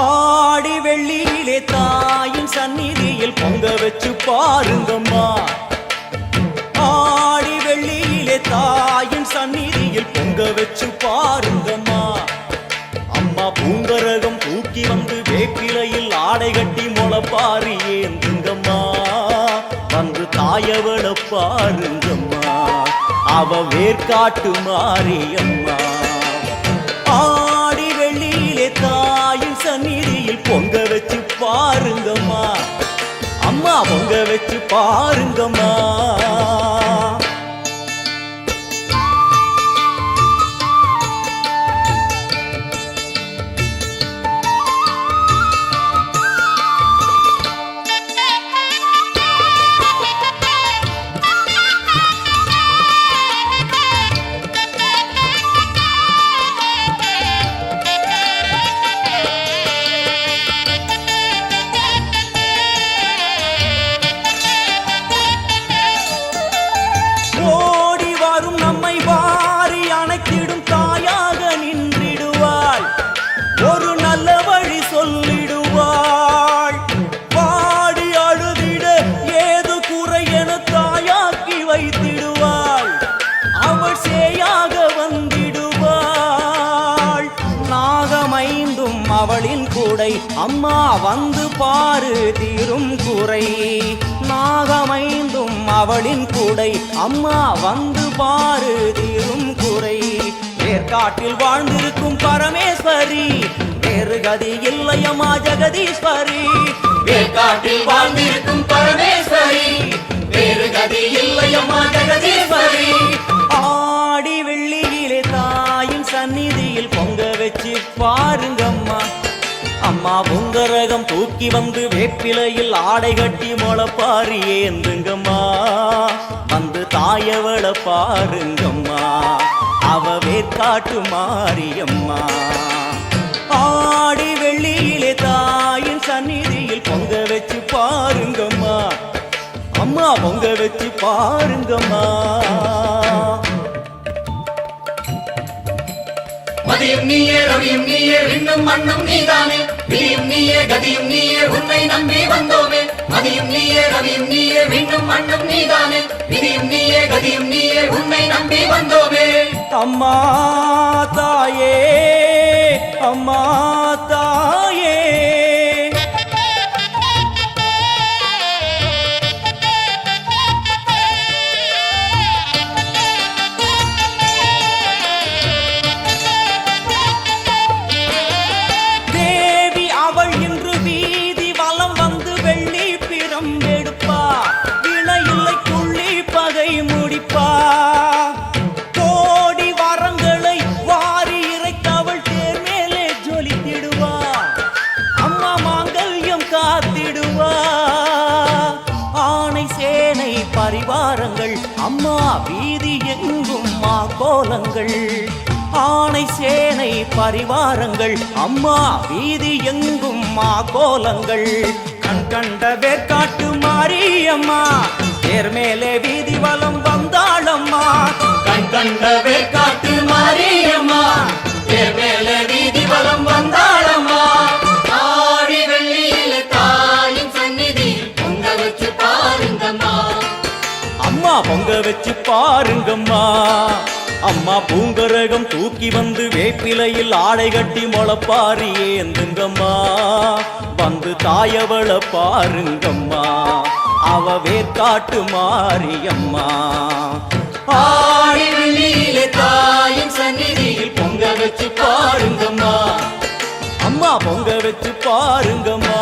ஆடி வெள்ளியிலே தாயின் சந்நிதியில் பொங்க வச்சு பாருங்கம்மா. ஆடி வெள்ளியிலே தாயின் சந்நிதியில் பொங்க வச்சு பாருங்கம்மா. அம்மா பூங்கரகம் தூக்கி வந்து வேப்பிலையில் ஆடை கட்டி முளைப்பாரி ஏந்துங்கம்மா. வந்து தாயவள பாருங்கம்மா, அவ வேர்காட்டு மாரியம்மா. ஆடி வெள்ளியிலே தாயின் சந்நிதியில் பொங்க வச்சு பாருங்கம்மா. அம்மா பொங்க வச்சு பாருங்கம்மா. ஓடி வரும் நம்மை வாரி அணைத்திடும் தாயாக நின்றிடுவாள். ஒரு நல்ல வழி சொல்லிடுவாள். பாடி அழுதிட ஏது குறை என தாயாக்கி வைத்திடுவாள். அவள் சேயாக வந்திடுவாள். நாகமைந்தும் அவளின் கூடை, அம்மா வந்து பாரு தீரும் குறை. நாகமைந்தும் அவளின் கூடை, அம்மா வந்து பாரு தீரும் குறை. வேர்காட்டில் வாழ்ந்திருக்கும் பரமேஸ்வரி, வேறு கதி இல்லையம்மா ஜெகதீஸ்வரி. வேர்காட்டில் வாழ்ந்திருக்கும் பரமேஸ்வரி, வேறு கதி இல்லையம்மா ஜெகதீஸ்வரி. ஆடி வெள்ளியிலே தாயின் சந்நிதியில் பொங்க வச்சு பாருங்கம்மா. அம்மா பொங்கரகம் தூக்கி வந்து வேப்பிலையில் ஆடை கட்டி முளைப்பாரி ஏந்துங்கம்மா. வந்து தாயவள பாருங்கம்மா, அவ வேர்காட்டு மாரியம்மா. ஆடி வெள்ளியிலே தாயின் சந்நிதியில் பொங்க வச்சு பாருங்கம்மா. அம்மா பொங்க வச்சு பாருங்கம்மா. மதியும் நீயே ரவியும் நீயே விண்ணும் மண்ணும் நீதானே. விதியும் நீயே கதியும் நீயே உன்னை நம்பி வந்தோமே. மதியும் நீயே ரவியும் நீயே விண்ணும் மண்ணும் நீதானே. விதியும் நீயே கதியும் நீயே உன்னை நம்பி வந்தோமே. அம்மா தாயே, அம்மா தாயே, தேவி அவள் இன்று வீதி வலம் வந்து வெள்ளி பிரம்பெடுப்பா. வினையில்லை துள்ளி பகை முடிப்பா. கோடி வரங்களை வாரி இறைத்தவள் தேர் மேலே ஜொலித்திடுவா. அம்மா மாங்கல்யம் காத்திடுவா. ஆணை சேனை பரிவாரங்கள், அம்மா வீதி எங்கும் மா கோலங்கள். ஆணை சேனை பரிவாரங்கள், அம்மா வீதி எங்கும் மா கோலங்கள். கண் கண்ட வேர்காட்டு மாரியம்மா, தேர் மேலே வீதி வலம் வந்தாளம்மா. கண் கண்ட வேர்காட்டு மாரியம்மா, தேர் மேலே வீதி வலம் வந்தாளம்மா. ஆடி வெள்ளியிலே தாயின் சந்நிதியில் பொங்க வச்சு பாருங்கம்மா. அம்மா பொங்க வச்சு பாருங்கம்மா. அம்மா பூங்கரகம் தூக்கி வந்து வேப்பிலையில் ஆடை கட்டி முளைப்பாரி ஏந்துங்கம்மா. வந்து தாயவள பாருங்கம்மா, அவ வேர்காட்டு மாரியம்மா. ஆடி வெள்ளியிலே தாயின் சந்நிதியில் பொங்க வச்சு பாருங்கம்மா. அம்மா பொங்க வச்சு பாருங்கம்மா.